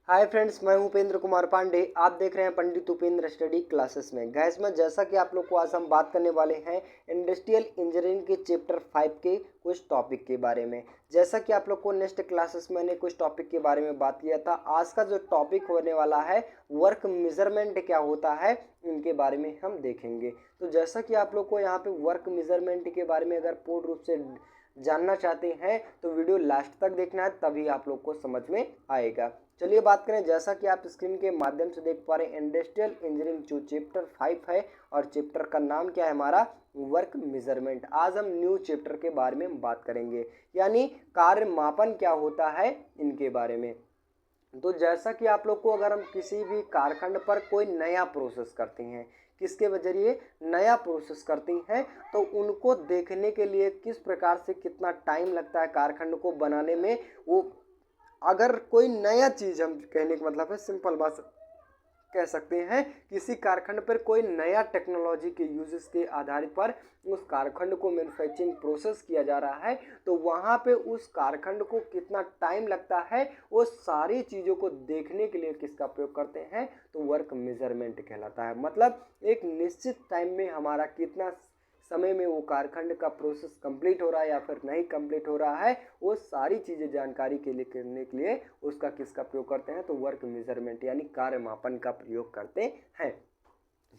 Hi friends, मैं हूं उपेंद्र कुमार पांडे। आप देख रहे हैं पंडित उपेंद्र स्टडी क्लासेस में। गैस में जैसा कि आप लोग को आज हम बात करने वाले हैं इंडस्ट्रियल इंजीनियरिंग के चैप्टर 5 के कुछ टॉपिक के बारे में। जैसा कि आप लोग को नेक्स्ट क्लासेस में मैंने कुछ टॉपिक के बारे में बात किया था, आज का जो टॉपिक होने वाला है वर्क मेजरमेंट क्या होता है इनके बारे में हम देखेंगे। तो जैसा कि आप लोग को यहाँ पे वर्क मेजरमेंट के बारे में अगर पूर्ण रूप से जानना चाहते हैं तो वीडियो लास्ट तक देखना है, तभी आप लोग को समझ में आएगा। चलिए बात करें, जैसा कि आप स्क्रीन के माध्यम से देख पा रहे हैं इंडस्ट्रियल इंजीनियरिंग जो चैप्टर 5 है और चैप्टर का नाम क्या है हमारा वर्क मेजरमेंट। आज हम न्यू चैप्टर के बारे में बात करेंगे, यानी कार्य मापन क्या होता है इनके बारे में। तो जैसा कि आप लोग को अगर हम किसी भी कारखंड पर कोई नया प्रोसेस करते हैं, किसके जरिए नया प्रोसेस करती हैं, तो उनको देखने के लिए किस प्रकार से कितना टाइम लगता है कारखंड को बनाने में। वो अगर कोई नया चीज़, हम कहने का मतलब है सिंपल बात कह सकते हैं, किसी कारखंड पर कोई नया टेक्नोलॉजी के यूजेस के आधार पर उस कारखंड को मैन्युफैक्चरिंग प्रोसेस किया जा रहा है, तो वहाँ पे उस कारखंड को कितना टाइम लगता है, वो सारी चीज़ों को देखने के लिए किसका प्रयोग करते हैं, तो वर्क मेजरमेंट कहलाता है। मतलब एक निश्चित टाइम में हमारा कितना समय में वो कारखंड का प्रोसेस कंप्लीट हो रहा है या फिर नहीं कंप्लीट हो रहा है, वो सारी चीज़ें जानकारी के लिए करने के लिए उसका किसका प्रयोग करते हैं, तो वर्क मेजरमेंट यानी कार्य मापन का प्रयोग करते हैं।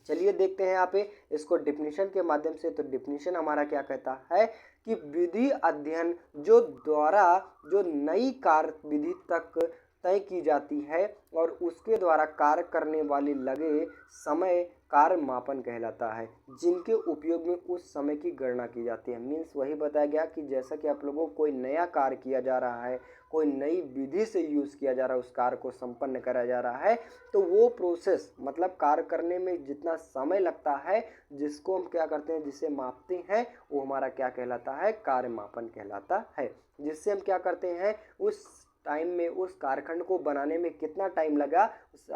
चलिए देखते हैं यहाँ पे इसको डिफिनीशन के माध्यम से। तो डिफिनीशन हमारा क्या कहता है कि विधि अध्ययन जो द्वारा जो नई कार्य विधि तक तय की जाती है और उसके द्वारा कार्य करने वाली लगे समय कार्य मापन कहलाता है, जिनके उपयोग में उस समय की गणना की जाती है। मीन्स वही बताया गया कि जैसा कि आप लोगों को कोई नया कार्य किया जा रहा है, कोई नई विधि से यूज़ किया जा रहा है, उस कार्य को संपन्न करा जा रहा है, तो वो प्रोसेस मतलब कार्य करने में जितना समय लगता है, जिसको हम क्या करते हैं, जिसे मापते हैं, वो हमारा क्या कहलाता है, कार्य मापन कहलाता है। जिससे हम क्या करते हैं, उस टाइम में उस कारखंड को बनाने में कितना टाइम लगा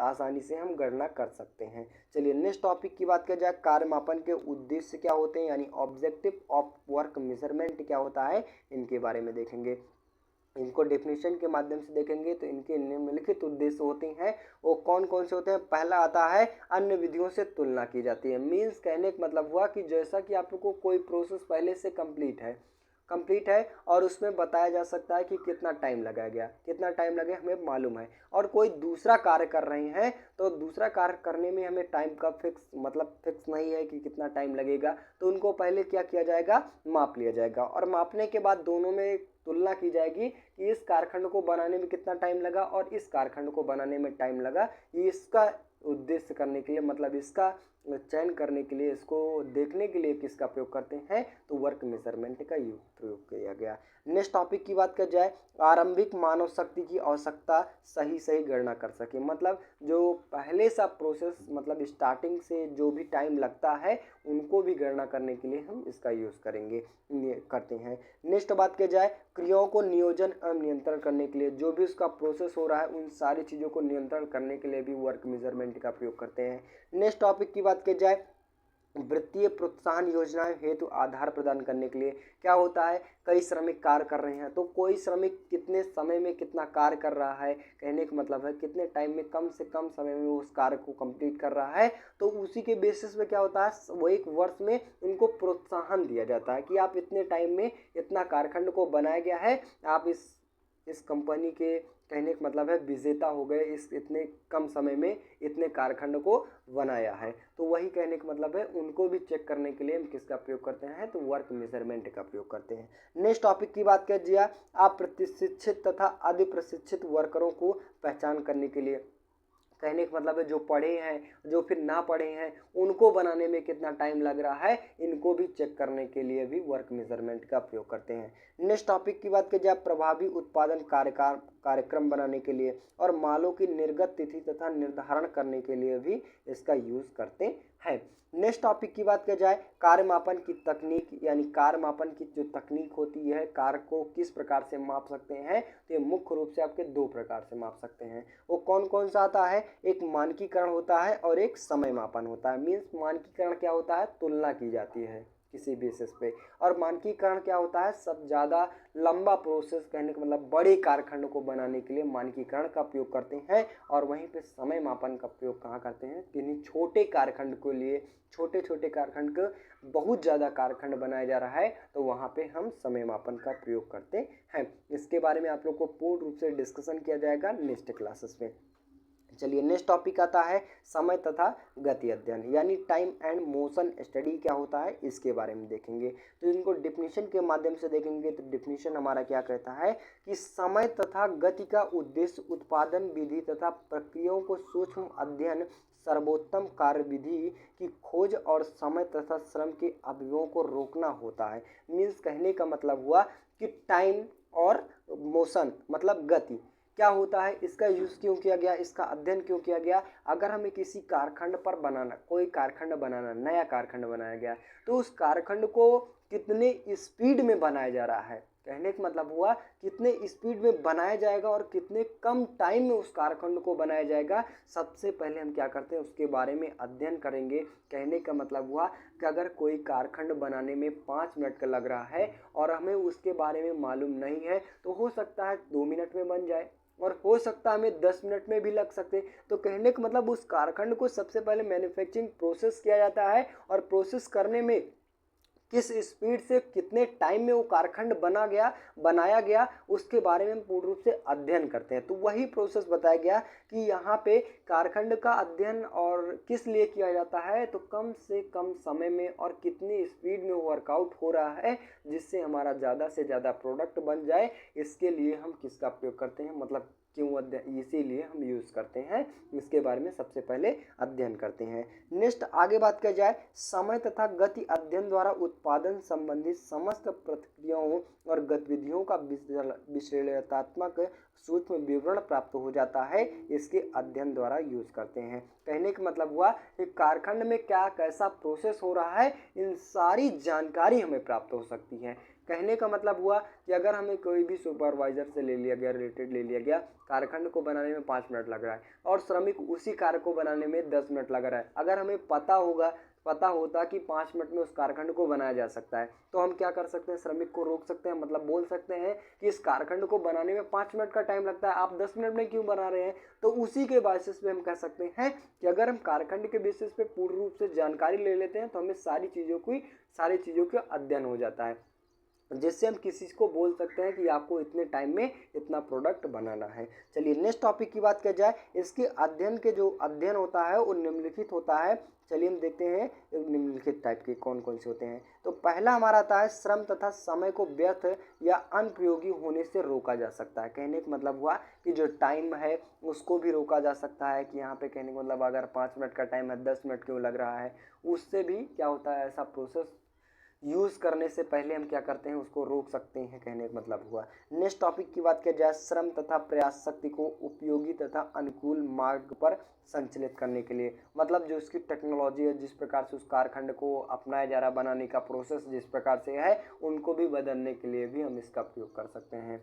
आसानी से हम गणना कर सकते हैं। चलिए नेक्स्ट टॉपिक की बात किया जाए, कार्य मापन के उद्देश्य क्या होते हैं, यानी ऑब्जेक्टिव ऑफ वर्क मेजरमेंट क्या होता है, इनके बारे में देखेंगे। इनको डेफिनेशन के माध्यम से देखेंगे तो इनके निम्नलिखित उद्देश्य होते हैं। वो कौन कौन से होते हैं। पहला आता है अन्य विधियों से तुलना की जाती है। मीन्स कहने का मतलब हुआ कि जैसा कि आप लोग को कोई प्रोसेस पहले से कंप्लीट है और उसमें बताया जा सकता है कि कितना टाइम लगाया गया, कितना टाइम लगे हमें मालूम है, और कोई दूसरा कार्य कर रहे हैं तो दूसरा कार्य करने में हमें टाइम का फिक्स नहीं है कि कितना टाइम लगेगा, तो उनको पहले क्या किया जाएगा, माप लिया जाएगा, और मापने के बाद दोनों में तुलना की जाएगी कि इस कारखंड को बनाने में कितना टाइम लगा और इस कारखंड को बनाने में टाइम लगा। इसका उद्देश्य करने के लिए, मतलब इसका चयन करने के लिए, इसको देखने के लिए किसका प्रयोग करते हैं, तो वर्क मेजरमेंट का प्रयोग किया गया। नेक्स्ट टॉपिक की बात कर जाए, आरंभिक मानव शक्ति की आवश्यकता सही गणना कर सके। मतलब जो पहले सा प्रोसेस, मतलब स्टार्टिंग से जो भी टाइम लगता है, उनको भी गणना करने के लिए हम इसका यूज़ करते हैं। नेक्स्ट बात की जाए, क्रियाओं को नियोजन एवं नियंत्रण करने के लिए, जो भी उसका प्रोसेस हो रहा है उन सारी चीज़ों को नियंत्रण करने के लिए भी वर्क मेजरमेंट का प्रयोग करते हैं। नेक्स्ट टॉपिक की बात की जाए, वित्तीय प्रोत्साहन योजनाएं हेतु आधार प्रदान करने के लिए क्या होता है, कई श्रमिक कार्य कर रहे हैं तो कोई श्रमिक कितने समय में कितना कार्य कर रहा है, कहने का मतलब है कितने टाइम में कम से कम समय में उस कार्य को कंप्लीट कर रहा है, तो उसी के बेसिस पे क्या होता है, वो एक वर्ष में उनको प्रोत्साहन दिया जाता है कि आप इतने टाइम में इतना कारखंड को बनाया गया है, आप इस कंपनी के, कहने का मतलब है, विजेता हो गए, इस इतने कम समय में इतने कारखंड को बनाया है। तो वही कहने का मतलब है, उनको भी चेक करने के लिए हम किसका प्रयोग करते हैं, तो वर्क मेजरमेंट का प्रयोग करते हैं। नेक्स्ट टॉपिक की बात कीजिए, अप्रशिक्षित तथा अधिप्रशिक्षित वर्करों को पहचान करने के लिए, कहने का मतलब है जो पढ़े हैं जो फिर ना पढ़े हैं उनको बनाने में कितना टाइम लग रहा है, इनको भी चेक करने के लिए भी वर्क मेजरमेंट का प्रयोग करते हैं। नेक्स्ट टॉपिक की बात की जाए, प्रभावी उत्पादन कार्यक्रम बनाने के लिए और मालों की निर्गत तिथि तथा निर्धारण करने के लिए भी इसका यूज करते हैं। नेक्स्ट टॉपिक की बात की जाए, कार्य मापन की तकनीक, यानी कार्य मापन की जो तकनीक होती है, कार्य को किस प्रकार से माप सकते हैं, तो ये मुख्य रूप से आपके दो प्रकार से माप सकते हैं। वो कौन कौन सा आता है, एक मानकीकरण होता है और एक समय मापन होता है। मीन्स मानकीकरण क्या होता है, तुलना की जाती है, किसी बेसिस पे। और मानकीकरण क्या होता है, सब ज़्यादा लंबा प्रोसेस, कहने का मतलब बड़े कारखंड को बनाने के लिए मानकीकरण का प्रयोग करते हैं। और वहीं पे समय मापन का प्रयोग कहाँ करते हैं, किन्हीं छोटे कारखंड को लिए, छोटे छोटे कारखंड को बहुत ज़्यादा कारखंड बनाया जा रहा है तो वहाँ पे हम समय मापन का प्रयोग करते हैं। इसके बारे में आप लोग को पूर्ण रूप से डिस्कशन किया जाएगा नेक्स्ट क्लासेस में। चलिए नेक्स्ट टॉपिक आता है समय तथा गति अध्ययन, यानी टाइम एंड मोशन स्टडी क्या होता है इसके बारे में देखेंगे। तो इनको डिफिनीशन के माध्यम से देखेंगे। तो डिफिनीशन हमारा क्या कहता है कि समय तथा गति का उद्देश्य उत्पादन विधि तथा प्रक्रियाओं को सूक्ष्म अध्ययन, सर्वोत्तम कार्यविधि की खोज और समय तथा श्रम के अवयवों को रोकना होता है। मीन्स कहने का मतलब हुआ कि टाइम और मोशन मतलब गति क्या होता है, इसका यूज़ क्यों किया गया, इसका अध्ययन क्यों किया गया। अगर हमें किसी कारखंड पर बनाना, कोई कारखंड बनाना, नया कारखंड बनाया गया तो उस कारखंड को कितने स्पीड में बनाया जा रहा है, कहने का मतलब हुआ कितने स्पीड में बनाया जाएगा और कितने कम टाइम में उस कारखंड को बनाया जाएगा। सबसे पहले हम क्या करते हैं उसके बारे में अध्ययन करेंगे। कहने का मतलब हुआ कि अगर कोई कारखंड बनाने में 5 मिनट का लग रहा है और हमें उसके बारे में मालूम नहीं है तो हो सकता है 2 मिनट में बन जाए और हो सकता है हमें 10 मिनट में भी लग सकते। तो कहने का मतलब उस कारखंड को सबसे पहले मैन्युफैक्चरिंग प्रोसेस किया जाता है और प्रोसेस करने में किस स्पीड से कितने टाइम में वो कारखंड बनाया गया उसके बारे में हम पूर्ण रूप से अध्ययन करते हैं। तो वही प्रोसेस बताया गया कि यहाँ पे कारखंड का अध्ययन और किस लिए किया जाता है, तो कम से कम समय में और कितनी स्पीड में वर्कआउट हो रहा है जिससे हमारा ज़्यादा से ज़्यादा प्रोडक्ट बन जाए। इसके लिए हम किसका प्रयोग करते हैं, मतलब क्यों अध्ययन, इसीलिए हम यूज़ करते हैं, इसके बारे में सबसे पहले अध्ययन करते हैं। नेक्स्ट आगे बात किया जाए, समय तथा गति अध्ययन द्वारा उत्पादन संबंधित समस्त प्रक्रियाओं और गतिविधियों का विश्लेषणात्मक सूक्ष्म विवरण प्राप्त हो जाता है, इसके अध्ययन द्वारा यूज करते हैं। कहने का मतलब हुआ कि कारखंड में क्या कैसा प्रोसेस हो रहा है इन सारी जानकारी हमें प्राप्त हो सकती है। कहने का मतलब हुआ कि अगर हमें कोई भी सुपरवाइजर से ले लिया गया, रिलेटेड ले लिया गया, कारखंड को बनाने में 5 मिनट लग रहा है और श्रमिक उसी कार्य को बनाने में 10 मिनट लग रहा है। अगर हमें पता होता कि 5 मिनट में उस कारखंड को बनाया जा सकता है तो हम क्या कर सकते हैं, श्रमिक को रोक सकते हैं, मतलब बोल सकते हैं कि इस कारखंड को बनाने में 5 मिनट का टाइम लगता है, आप 10 मिनट में क्यों बना रहे हैं। तो उसी के बेसिस पे हम कह सकते हैं कि अगर हम कारखंड के बेसिस पे पूर्ण रूप से जानकारी ले लेते हैं तो हमें सारी चीज़ों का अध्ययन हो जाता है, जिससे हम किसी को बोल सकते हैं कि आपको इतने टाइम में इतना प्रोडक्ट बनाना है। चलिए नेक्स्ट टॉपिक की बात किया जाए, इसके अध्ययन के जो अध्ययन होता है वो निम्नलिखित होता है। चलिए हम देखते हैं निम्नलिखित टाइप के कौन कौन से होते हैं। तो पहला हमारा आता है श्रम तथा समय को व्यर्थ या अनुपयोगी होने से रोका जा सकता है। कहने का मतलब हुआ कि जो टाइम है उसको भी रोका जा सकता है, कि यहाँ पे कहने का मतलब अगर 5 मिनट का टाइम है 10 मिनट क्यों लग रहा है, उससे भी क्या होता है, ऐसा प्रोसेस यूज़ करने से पहले हम क्या करते हैं उसको रोक सकते हैं, कहने का मतलब हुआ। नेक्स्ट टॉपिक की बात किया जाए, श्रम तथा प्रयास शक्ति को उपयोगी तथा अनुकूल मार्ग पर संचालित करने के लिए, मतलब जो उसकी टेक्नोलॉजी है, जिस प्रकार से उस कारखंड को अपनाया जा रहा, बनाने का प्रोसेस जिस प्रकार से है उनको भी बदलने के लिए भी हम इसका प्रयोग कर सकते हैं।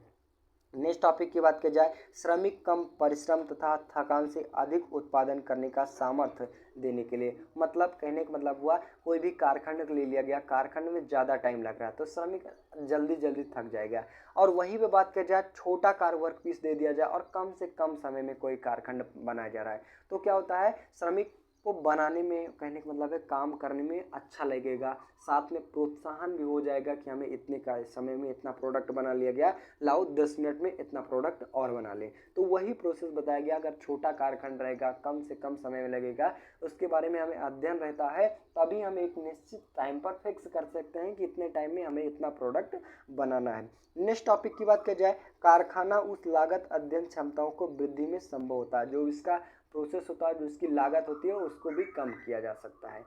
नेक्स्ट टॉपिक की बात की जाए, श्रमिक कम परिश्रम तथा थकान से अधिक उत्पादन करने का सामर्थ्य देने के लिए, मतलब कहने का मतलब हुआ कोई भी कारखंड ले लिया गया, कारखंड में ज़्यादा टाइम लग रहा है तो श्रमिक जल्दी थक जाएगा, और वहीं पे बात की जाए छोटा कार वर्क पीस दे दिया जाए और कम से कम समय में कोई कारखंड बनाया जा रहा है तो क्या होता है, श्रमिक को बनाने में, कहने का मतलब है काम करने में अच्छा लगेगा, साथ में प्रोत्साहन भी हो जाएगा कि हमें इतने का समय में इतना प्रोडक्ट बना लिया गया, लाओ 10 मिनट में इतना प्रोडक्ट और बना लें। तो वही प्रोसेस बताया गया, अगर छोटा कारखंड रहेगा कम से कम समय में लगेगा, उसके बारे में हमें अध्ययन रहता है, तभी हम एक निश्चित टाइम पर फिक्स कर सकते हैं कि इतने टाइम में हमें इतना प्रोडक्ट बनाना है। नेक्स्ट टॉपिक की बात की जाए, कारखाना उस लागत अध्ययन क्षमताओं को वृद्धि में संभव होता है, जो इसका प्रोसेस होता है, जो इसकी लागत होती है उसको भी कम किया जा सकता है।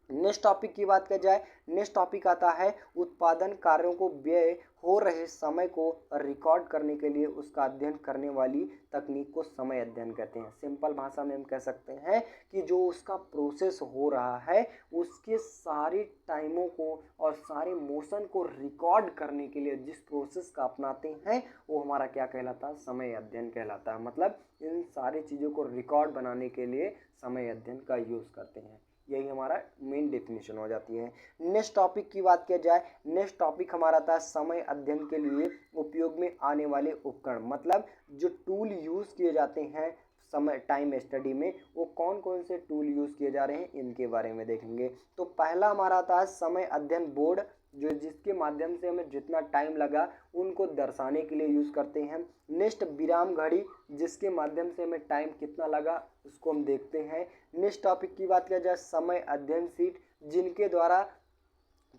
नेक्स्ट टॉपिक की बात की जाए, नेक्स्ट टॉपिक आता है उत्पादन कार्यों को व्यय हो रहे समय को रिकॉर्ड करने के लिए उसका अध्ययन करने वाली तकनीक को समय अध्ययन कहते हैं। सिंपल भाषा में हम कह सकते हैं कि जो उसका प्रोसेस हो रहा है उसके सारे टाइमों को और सारे मोशन को रिकॉर्ड करने के लिए जिस प्रोसेस का अपनाते हैं वो हमारा क्या कहलाता है, समय अध्ययन कहलाता है। मतलब इन सारी चीज़ों को रिकॉर्ड बनाने के लिए समय अध्ययन का यूज़ करते हैं। यही हमारा मेन डेफिनेशन हो जाती है। नेक्स्ट टॉपिक की बात किया जाए, नेक्स्ट टॉपिक हमारा आता है समय अध्ययन के लिए उपयोग में आने वाले उपकरण, मतलब जो टूल यूज़ किए जाते हैं समय टाइम स्टडी में, वो कौन कौन से टूल यूज़ किए जा रहे हैं इनके बारे में देखेंगे। तो पहला हमारा आता है समय अध्ययन बोर्ड, जो जिसके माध्यम से हमें जितना टाइम लगा उनको दर्शाने के लिए यूज़ करते हैं। नेक्स्ट विराम घड़ी, जिसके माध्यम से हमें टाइम कितना लगा उसको हम देखते हैं। नेक्स्ट टॉपिक की बात किया जाए, समय अध्ययन सीट, जिनके द्वारा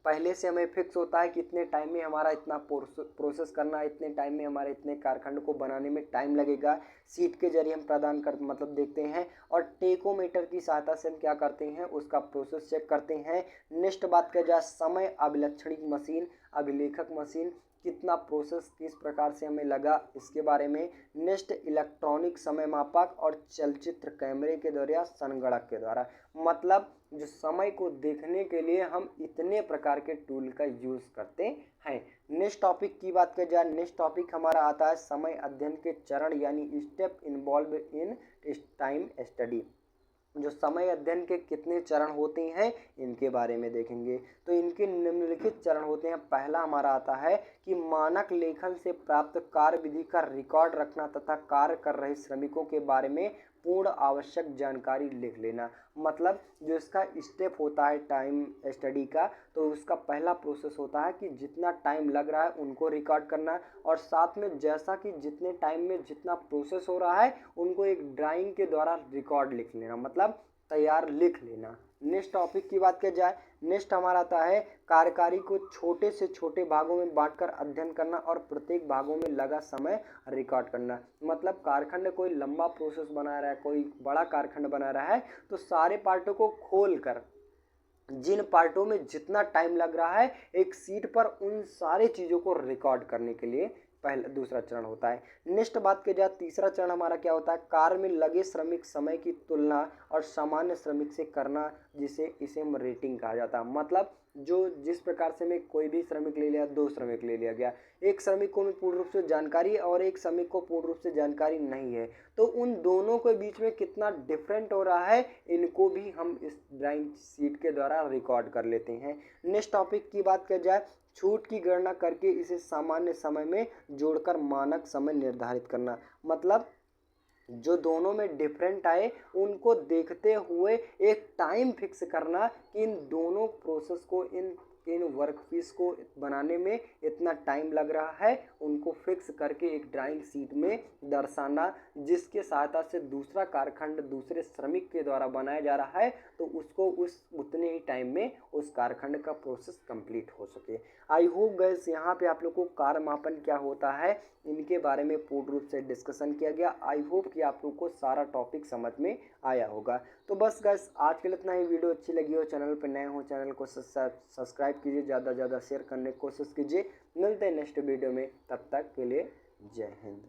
पहले से हमें फिक्स होता है कि इतने टाइम में हमारा इतना प्रोसेस करना है, इतने टाइम में हमारे इतने कारखंड को बनाने में टाइम लगेगा, सीट के जरिए हम प्रदान कर मतलब देखते हैं। और टेकोमीटर की सहायता से हम क्या करते हैं, उसका प्रोसेस चेक करते हैं। नेक्स्ट बात किया जाए, समय अभिलक्षणिक मशीन, अभिलेखक मशीन, कितना प्रोसेस किस प्रकार से हमें लगा इसके बारे में। नेक्स्ट इलेक्ट्रॉनिक समय मापक और चलचित्र कैमरे के द्वारा संगणक के द्वारा, मतलब जो समय को देखने के लिए हम इतने प्रकार के टूल का यूज़ करते हैं। नेक्स्ट टॉपिक की बात करें जाए, नेक्स्ट टॉपिक हमारा आता है समय अध्ययन के चरण यानी step involve in time study. जो समय अध्ययन के कितने चरण होते हैं इनके बारे में देखेंगे। तो इनके निम्नलिखित चरण होते हैं। पहला हमारा आता है कि मानक लेखन से प्राप्त कार्य विधि का रिकॉर्ड रखना तथा कार्य कर रहे श्रमिकों के बारे में पूर्ण आवश्यक जानकारी लिख लेना। मतलब जो इसका स्टेप होता है टाइम स्टडी का, तो उसका पहला प्रोसेस होता है कि जितना टाइम लग रहा है उनको रिकॉर्ड करना, और साथ में जैसा कि जितने टाइम में जितना प्रोसेस हो रहा है उनको एक ड्राइंग के द्वारा रिकॉर्ड लिख लेना, मतलब तैयार लिख लेना। नेक्स्ट टॉपिक की बात की जाए, नेक्स्ट हमारा आता है कार्यकारी को छोटे से छोटे भागों में बांटकर अध्ययन करना और प्रत्येक भागों में लगा समय रिकॉर्ड करना। मतलब कारखंड कोई लंबा प्रोसेस बना रहा है, कोई बड़ा कारखंड बना रहा है, तो सारे पार्टों को खोल कर जिन पार्टों में जितना टाइम लग रहा है एक सीट पर उन सारे चीज़ों को रिकॉर्ड करने के लिए पहला दूसरा चरण होता है। नेक्स्ट बात की जाए, तीसरा चरण हमारा क्या होता है, कार्य में लगे श्रमिक समय की तुलना और सामान्य श्रमिक से करना, जिसे इसे हम रेटिंग कहा जाता है। मतलब जो जिस प्रकार से मैं कोई भी श्रमिक ले लिया, दो श्रमिक ले लिया गया, एक श्रमिक को पूर्ण रूप से जानकारी और एक श्रमिक को पूर्ण रूप से जानकारी नहीं है, तो उन दोनों के बीच में कितना डिफरेंट हो रहा है इनको भी हम इस ड्राइंग शीट के द्वारा रिकॉर्ड कर लेते हैं। नेक्स्ट टॉपिक की बात की जाए, छूट की गणना करके इसे सामान्य समय में जोड़कर मानक समय निर्धारित करना। मतलब जो दोनों में डिफरेंट आए उनको देखते हुए एक टाइम फिक्स करना कि इन दोनों प्रोसेस को इन वर्कपीस को बनाने में इतना टाइम लग रहा है, उनको फिक्स करके एक ड्राइंग शीट में दर्शाना, जिसके सहायता से दूसरा कारखंड दूसरे श्रमिक के द्वारा बनाया जा रहा है तो उसको उस उतने ही टाइम में उस कारखंड का प्रोसेस कंप्लीट हो सके। आई होप गाइस यहाँ पे आप लोग को कार्य मापन क्या होता है इनके बारे में पूर्ण रूप से डिस्कशन किया गया। आई होप कि आप लोग को सारा टॉपिक समझ में आया होगा। तो बस गाइस आज के लिए इतना ही। वीडियो अच्छी लगी हो, चैनल पर नए हो, चैनल को सब्सक्राइब कीजिए, ज़्यादा से ज़्यादा शेयर करने की कोशिश कीजिए। मिलते हैं नेक्स्ट वीडियो में, तब तक के लिए जय हिंद।